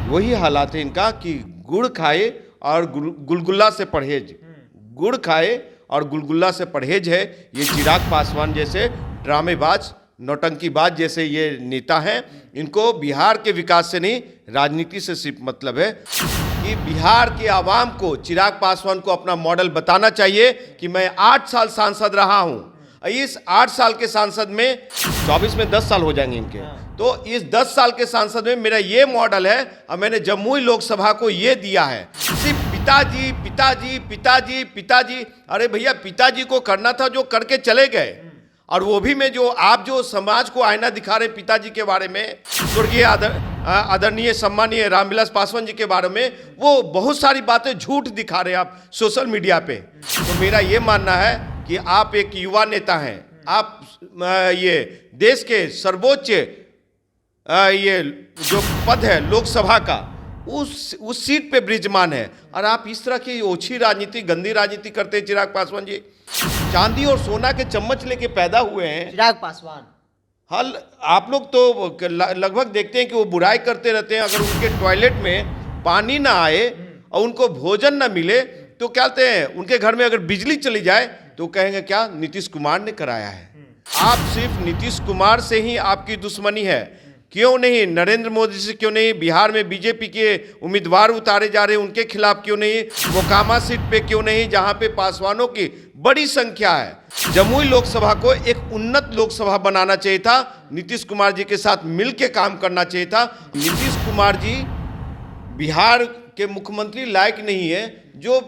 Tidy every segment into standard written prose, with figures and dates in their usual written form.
वही हालात है इनका कि गुड़ खाए और गुलगुल्ला से परहेज, गुड़ खाए और गुलगुल्ला से परहेज है। ये चिराग पासवान जैसे ड्रामेबाज, नौटंकीबाज जैसे ये नेता हैं। इनको बिहार के विकास से नहीं, राजनीति से सिर्फ मतलब है कि बिहार के आवाम को चिराग पासवान को अपना मॉडल बताना चाहिए कि मैं 8 साल सांसद रहा हूं। इस 8 साल के सांसद में 24 में 10 साल हो जाएंगे इनके, तो इस 10 साल के सांसद में मेरा ये मॉडल है और मैंने जमुई लोकसभा को ये दिया है। सिर्फ पिताजी पिताजी पिताजी पिताजी, अरे भैया पिताजी को करना था जो करके चले गए। और वो भी में जो आप जो समाज को आईना दिखा रहे हैं पिताजी के बारे में, स्वर्गीय आदरणीय सम्मानीय रामविलास पासवान जी के बारे में, वो बहुत सारी बातें झूठ दिखा रहे हैं आप सोशल मीडिया पे। तो मेरा ये मानना है कि आप एक युवा नेता हैं, आप ये देश के सर्वोच्च ये जो पद है लोकसभा का, उस सीट पे विराजमान है, और आप इस तरह की ओछी राजनीति, गंदी राजनीति करते हैं। चिराग पासवान जी चांदी और सोना के चम्मच लेके पैदा हुए हैं चिराग पासवान। हल आप लोग तो लगभग देखते हैं कि वो बुराई करते रहते हैं। अगर उनके टॉयलेट में पानी ना आए और उनको भोजन ना मिले तो क्या कहते हैं, उनके घर में अगर बिजली चली जाए तो कहेंगे क्या नीतीश कुमार ने कराया है। आप सिर्फ नीतीश कुमार से ही आपकी दुश्मनी है, क्यों नहीं नरेंद्र मोदी से, क्यों नहीं बिहार में बीजेपी के उम्मीदवार उतारे जा रहे हैं उनके खिलाफ, क्यों नहीं मोकामा सीट पे, क्यों नहीं जहां पे पासवानों की बड़ी संख्या है। जमुई लोकसभा को एक उन्नत लोकसभा बनाना चाहिए था, नीतीश कुमार जी के साथ मिलकर काम करना चाहिए था। नीतीश कुमार जी बिहार के मुख्यमंत्री लायक नहीं है। जो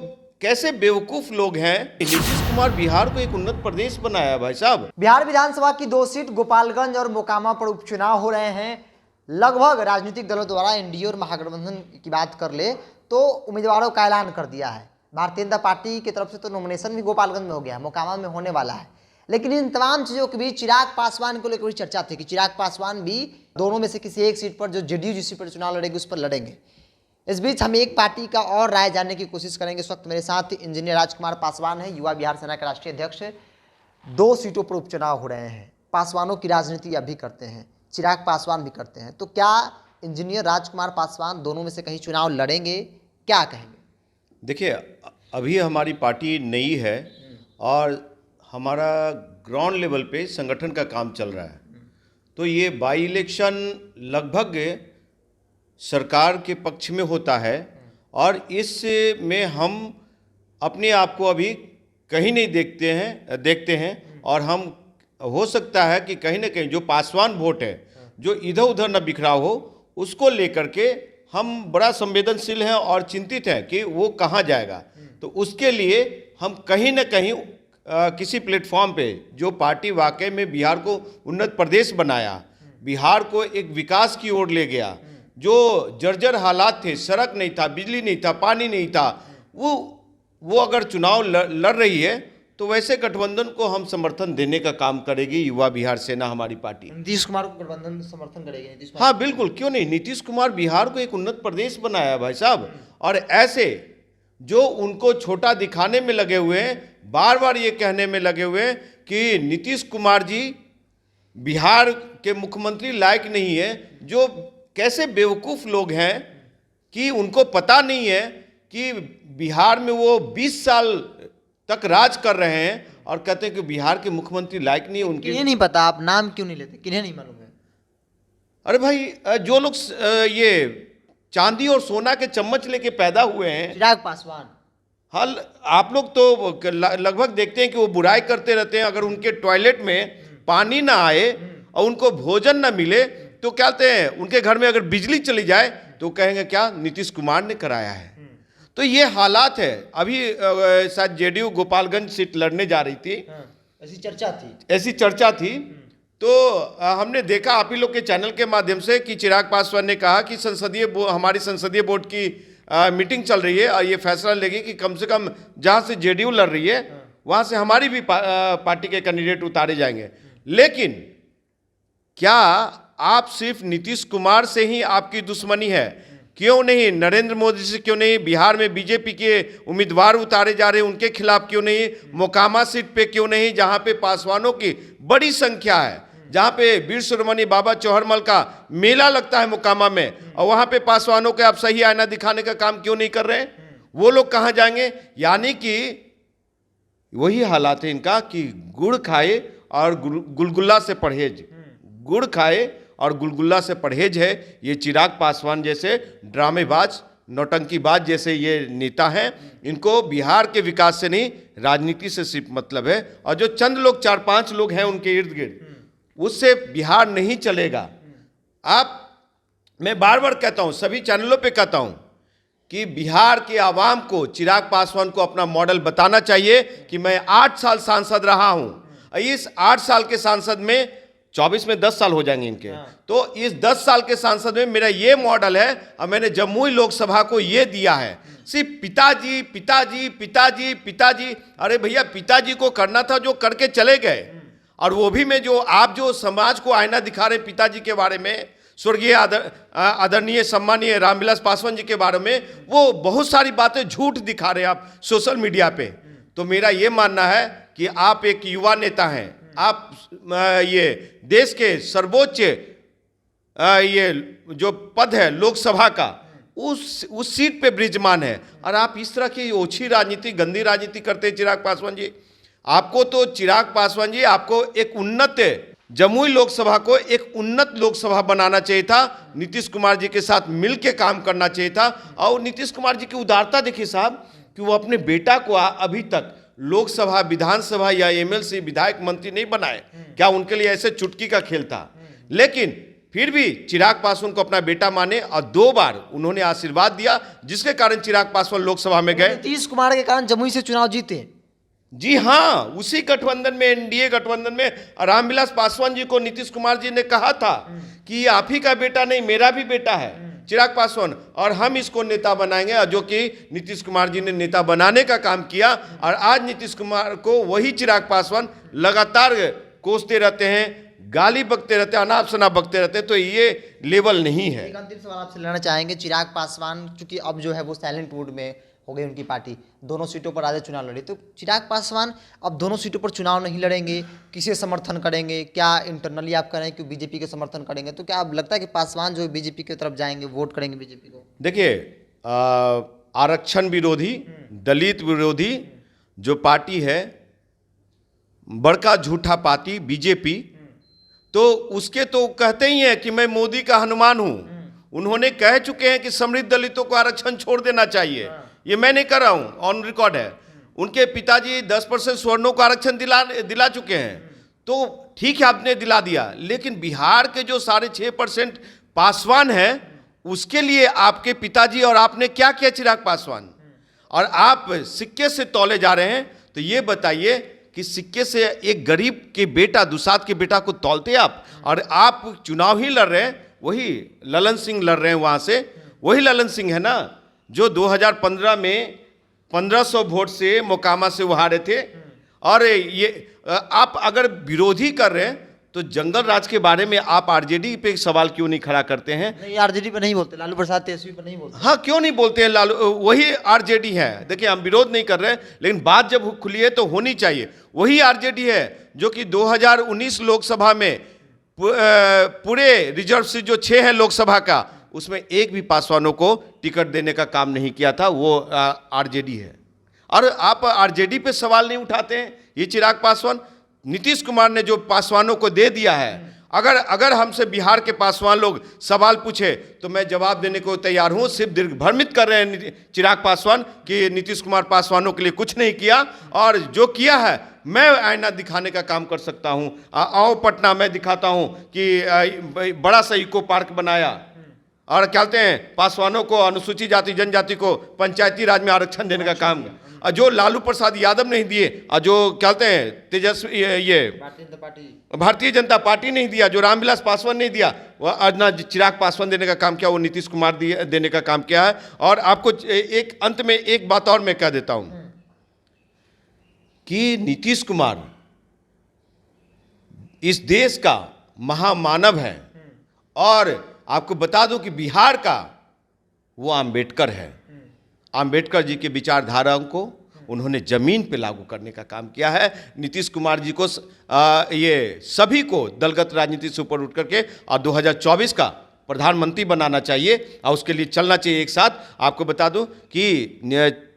कैसे बेवकूफ लोग हैं। नीतीश कुमार बिहार को एक उन्नत प्रदेश बनाया भाई साहब। बिहार विधानसभा की 2 सीट गोपालगंज और मोकामा पर उपचुनाव हो रहे हैं। लगभग राजनीतिक दलों द्वारा एनडीए और महागठबंधन की बात कर ले तो उम्मीदवारों का ऐलान कर दिया है। भारतीय जनता पार्टी की तरफ से तो नॉमिनेशन भी गोपालगंज में हो गया, मोकामा में होने वाला है। लेकिन इन तमाम चीज़ों के बीच चिराग पासवान को लेकर बड़ी चर्चा थी कि चिराग पासवान भी दोनों में से किसी एक सीट पर, जो जेडीयू जिस सीट पर चुनाव लड़ेगी उस पर लड़ेंगे। इस बीच हम एक पार्टी का और राय जानने की कोशिश करेंगे। इस वक्त मेरे साथ इंजीनियर राजकुमार पासवान है, युवा बिहार सेना के राष्ट्रीय अध्यक्ष। 2 सीटों पर उपचुनाव हो रहे हैं। पासवानों की राजनीति अभी करते हैं, चिराग पासवान भी करते हैं, तो क्या इंजीनियर राजकुमार पासवान दोनों में से कहीं चुनाव लड़ेंगे, क्या कहेंगे? देखिए, अभी हमारी पार्टी नई है और हमारा ग्राउंड लेवल पे संगठन का काम चल रहा है। तो ये बाई इलेक्शन लगभग सरकार के पक्ष में होता है और इसमें हम अपने आप को अभी कहीं नहीं देखते हैं और हम हो सकता है कि कहीं ना कहीं जो पासवान वोट है जो इधर उधर न बिखरा हो, उसको लेकर के हम बड़ा संवेदनशील हैं और चिंतित हैं कि वो कहाँ जाएगा। तो उसके लिए हम कहीं ना कहीं किसी प्लेटफॉर्म पे जो पार्टी वाकई में बिहार को उन्नत प्रदेश बनाया, बिहार को एक विकास की ओर ले गया, जो जर्जर हालात थे, सड़क नहीं था, बिजली नहीं था, पानी नहीं था, वो अगर चुनाव लड़ रही है तो वैसे गठबंधन को हम समर्थन देने का काम करेगी युवा बिहार सेना, हमारी पार्टी। नीतीश कुमार को गठबंधन समर्थन करेगी? नीतीश कुमार, हाँ बिल्कुल, क्यों नहीं। नीतीश कुमार बिहार को एक उन्नत प्रदेश बनाया भाई साहब, और ऐसे जो उनको छोटा दिखाने में लगे हुए हैं, बार बार ये कहने में लगे हुए हैं कि नीतीश कुमार जी बिहार के मुख्यमंत्री लायक नहीं है। जो कैसे बेवकूफ़ लोग हैं कि उनको पता नहीं है कि बिहार में वो 20 साल तक राज कर रहे हैं और कहते हैं कि बिहार के मुख्यमंत्री लायक नहीं है। उनकी ये नहीं पता, आप नाम क्यों नहीं लेते, किन्हें नहीं मालूम है? अरे भाई, जो लोग ये चांदी और सोना के चम्मच लेके पैदा हुए हैं, चिराग पासवान। हल आप लोग तो लगभग देखते हैं कि वो बुराई करते रहते हैं। अगर उनके टॉयलेट में पानी ना आए और उनको भोजन ना मिले तो क्या कहते हैं, उनके घर में अगर बिजली चली जाए तो कहेंगे क्या नीतीश कुमार ने कराया है। तो ये हालात है। अभी शायद जेडीयू गोपालगंज सीट लड़ने जा रही थी, ऐसी चर्चा थी। तो हमने देखा आप ही लोग के चैनल के माध्यम से कि चिराग पासवान ने कहा कि हमारी संसदीय बोर्ड की मीटिंग चल रही है और ये फैसला लेगी कि कम से कम जहाँ से जेडीयू लड़ रही है वहाँ से हमारी भी पार्टी के कैंडिडेट उतारे जाएंगे। लेकिन क्या आप सिर्फ नीतीश कुमार से ही आपकी दुश्मनी है, क्यों नहीं नरेंद्र मोदी से, क्यों नहीं बिहार में बीजेपी के उम्मीदवार उतारे जा रहे हैं उनके खिलाफ, क्यों नहीं मोकामा सीट पे, क्यों नहीं जहां पे पासवानों की बड़ी संख्या है। जहाँ पे वीर शिरोमणि बाबा चौहरमल का मेला लगता है मोकामा में, और वहाँ पे पासवानों के आप सही आईना दिखाने का काम क्यों नहीं कर रहे हैं? वो लोग कहाँ जाएंगे? यानी कि वही हालात है इनका कि गुड़ खाए और गुलगुल्ला से परहेज, गुड़ खाए और गुलगुल्ला से परहेज है। ये चिराग पासवान जैसे ड्रामेबाज, नौटंकीबाज जैसे ये नेता हैं, इनको बिहार के विकास से नहीं, राजनीति से सिर्फ मतलब है। और जो चंद लोग 4-5 लोग हैं उनके इर्द गिर्द, उससे बिहार नहीं चलेगा। मैं बार बार कहता हूं, सभी चैनलों पे कहता हूं कि बिहार के आवाम को चिराग पासवान को अपना मॉडल बताना चाहिए कि मैं 8 साल सांसद रहा हूं। इस 8 साल के सांसद में 24 में 10 साल हो जाएंगे इनके, तो इस 10 साल के सांसद में मेरा ये मॉडल है। और मैंने जमुई लोकसभा को ये दिया है, सिर्फ पिताजी पिताजी पिताजी पिताजी। अरे भैया, पिताजी को करना था जो करके चले गए, और वो भी में जो आप जो समाज को आईना दिखा रहे पिताजी के बारे में, स्वर्गीय आदरणीय सम्मानीय रामविलास पासवान जी के बारे में, वो बहुत सारी बातें झूठ दिखा रहे हैं आप सोशल मीडिया पे। तो मेरा ये मानना है कि आप एक युवा नेता हैं, आप ये देश के सर्वोच्च ये जो पद है लोकसभा का, उस सीट पे विराजमान है, और आप इस तरह की ओछी राजनीति, गंदी राजनीति करते हैं चिराग पासवान जी। आपको तो चिराग पासवान जी, आपको एक उन्नत जमुई लोकसभा को एक उन्नत लोकसभा बनाना चाहिए था, नीतीश कुमार जी के साथ मिलकर काम करना चाहिए था। और नीतीश कुमार जी की उदारता देखिए साहब, कि वो अपने बेटा को अभी तक लोकसभा, विधानसभा या एमएलसी, विधायक, मंत्री नहीं बनाए। क्या उनके लिए ऐसे चुटकी का खेल था? लेकिन फिर भी चिराग पासवान को अपना बेटा माने, और 2 बार उन्होंने आशीर्वाद दिया, जिसके कारण चिराग पासवान लोकसभा में गए। नीतीश कुमार के कारण जमुई से चुनाव जीते। जी हाँ, उसी गठबंधन में, एनडीए गठबंधन में रामविलास पासवान जी को नीतीश कुमार जी ने कहा था कि ये आप ही का बेटा नहीं, मेरा भी बेटा है चिराग पासवान, और हम इसको नेता बनाएंगे। और जो कि नीतीश कुमार जी ने नेता बनाने का काम किया, और आज नीतीश कुमार को वही चिराग पासवान लगातार कोसते रहते हैं, गाली बकते रहते हैं, अनाप शनाप बकते रहते हैं। तो ये लेवल नहीं है। एक अंतिम सवाल आपसे लेना चाहेंगे, चिराग पासवान चूंकि अब जो है वो साइलेंट मोड में हो गई उनकी पार्टी, दोनों सीटों पर आज चुनाव लड़ी, तो चिराग पासवान अब दोनों सीटों पर चुनाव नहीं लड़ेंगे, किसे समर्थन करेंगे? क्या इंटरनली आप करें कि बीजेपी के समर्थन करेंगे? तो क्या आप लगता है कि पासवान जो बीजेपी की तरफ जाएंगे, वोट करेंगे बीजेपी को? देखिए, आरक्षण विरोधी, दलित विरोधी जो पार्टी है, बड़का झूठा पार्टी बीजेपी, तो उसके तो कहते ही हैं कि मैं मोदी का हनुमान हूं। उन्होंने कह चुके हैं कि समृद्ध दलितों को आरक्षण छोड़ देना चाहिए। ये मैं नहीं कर रहा हूं, ऑन रिकॉर्ड है। उनके पिताजी 10% स्वर्णों को आरक्षण दिला चुके हैं। तो ठीक है, आपने दिला दिया, लेकिन बिहार के जो 6.5% पासवान हैं, उसके लिए आपके पिताजी और आपने क्या किया चिराग पासवान? और आप सिक्के से तौले जा रहे हैं। तो ये बताइए कि सिक्के से एक गरीब के बेटा, दुसाद के बेटा को तौलते आप? और आप चुनाव ही लड़ रहे हैं, वही ललन सिंह लड़ रहे हैं वहां से, वही ललन सिंह है ना जो 2015 में 1500 वोट से मोकामा से वो हारे थे। और ये आप अगर विरोधी कर रहे हैं तो जंगल राज के बारे में आप आरजेडी पे एक सवाल क्यों नहीं खड़ा करते हैं? नहीं, आरजेडी पे नहीं बोलते, लालू प्रसाद तेजस्वी पे नहीं बोलते। हाँ, क्यों नहीं बोलते हैं? लालू वही आरजेडी है। देखिए, हम विरोध नहीं कर रहे हैं, लेकिन बात जब खुली है तो होनी चाहिए। वही आरजेडी है जो कि 2019 लोकसभा में पूरे रिजर्व सीट जो 6 है लोकसभा का, उसमें एक भी पासवानों को टिकट देने का काम नहीं किया था, वो आरजेडी है। और आप आरजेडी पे सवाल नहीं उठाते हैं। ये चिराग पासवान, नीतीश कुमार ने जो पासवानों को दे दिया है, अगर हमसे बिहार के पासवान लोग सवाल पूछे तो मैं जवाब देने को तैयार हूं। सिर्फ दिग्भ्रमित कर रहे हैं चिराग पासवान कि नीतीश कुमार पासवानों के लिए कुछ नहीं किया, और जो किया है मैं आईना दिखाने का काम कर सकता हूं। आओ पटना में दिखाता हूं कि बड़ा सा इको पार्क बनाया, और क्या कहते हैं, पासवानों को, अनुसूचित जाति जनजाति को पंचायती राज में आरक्षण देने का काम, और जो लालू प्रसाद यादव नहीं दिए, और जो क्या कहते हैं तेजस्वी, ये भारतीय जनता पार्टी नहीं दिया, जो रामविलास पासवान नहीं दिया, वह आज ना चिराग पासवान देने का काम किया, वो नीतीश कुमार देने का काम किया है। और आपको एक अंत में एक बात और मैं कह देता हूं कि नीतीश कुमार इस देश का महामानव है, और आपको बता दूं कि बिहार का वो आम्बेडकर है। आम्बेडकर जी के विचारधारा को उन्होंने जमीन पे लागू करने का काम किया है। नीतीश कुमार जी को ये सभी को दलगत राजनीति से ऊपर उठ करके और 2024 का प्रधानमंत्री बनाना चाहिए और उसके लिए चलना चाहिए एक साथ। आपको बता दूं कि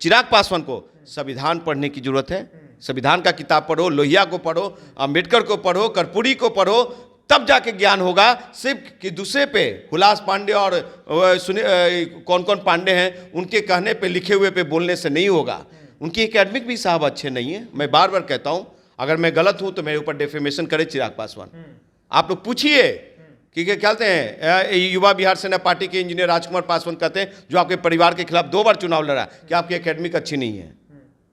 चिराग पासवान को संविधान पढ़ने की जरूरत है। संविधान का किताब पढ़ो, लोहिया को पढ़ो, अम्बेडकर को पढ़ो, कर्पूरी को पढ़ो, तब जाके ज्ञान होगा। सिर्फ कि दूसरे पे हुलास पांडे और कौन कौन पांडे हैं उनके कहने पे, लिखे हुए पे बोलने से नहीं होगा। उनकी एकेडमिक भी साहब अच्छे नहीं है। मैं बार बार कहता हूं, अगर मैं गलत हूं तो मेरे ऊपर डेफेमेशन करे चिराग पासवान। आप लोग पूछिए कि क्या कहते हैं युवा बिहार सेना पार्टी के इंजीनियर राजकुमार पासवान कहते हैं जो आपके परिवार के खिलाफ 2 बार चुनाव लड़ा कि आपकी एकेडमिक अच्छी नहीं है।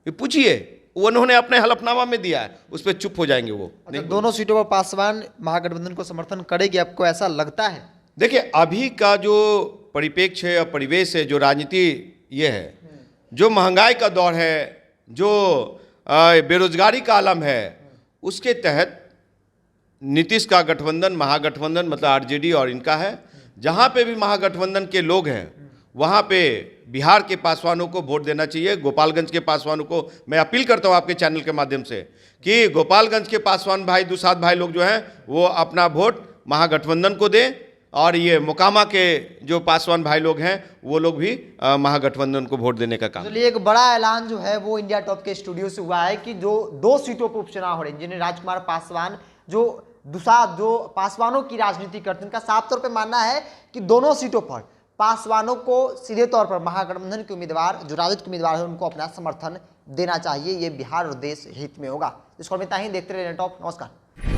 ये पूछिए, उन्होंने अपने हलफनामा में दिया है, उस पर चुप हो जाएंगे वो। अच्छा, दोनों सीटों पर पासवान महागठबंधन को समर्थन करेगी, आपको ऐसा लगता है? देखिए, अभी का जो परिप्रेक्ष्य है और परिवेश है, जो राजनीति ये है, जो महंगाई का दौर है, जो बेरोजगारी का आलम है, उसके तहत नीतीश का गठबंधन, महागठबंधन मतलब आरजेडी और इनका है। जहाँ पे भी महागठबंधन के लोग हैं वहाँ पे बिहार के पासवानों को वोट देना चाहिए। गोपालगंज के पासवानों को मैं अपील करता हूँ आपके चैनल के माध्यम से कि गोपालगंज के पासवान भाई, दुसाध भाई लोग जो हैं वो अपना वोट महागठबंधन को दें, और ये मोकामा के जो पासवान भाई लोग हैं वो लोग भी महागठबंधन को वोट देने का काम। चलिए, एक बड़ा ऐलान जो है वो इंडिया टॉप के स्टूडियो से हुआ है कि जो 2 सीटों पर उपचुनाव हो रहे हैं, जिन्हें राजकुमार पासवान जो दुसाध जो पासवानों की राजनीति करते हैं, उनका साफ तौर पे मानना है कि दोनों सीटों पर पासवानों को सीधे तौर पर महागठबंधन के उम्मीदवार, जो राजद उम्मीदवार है, उनको अपना समर्थन देना चाहिए। ये बिहार और देश हित में होगा। इस खबर में इतना ही। देखते रहिए टॉप। नमस्कार।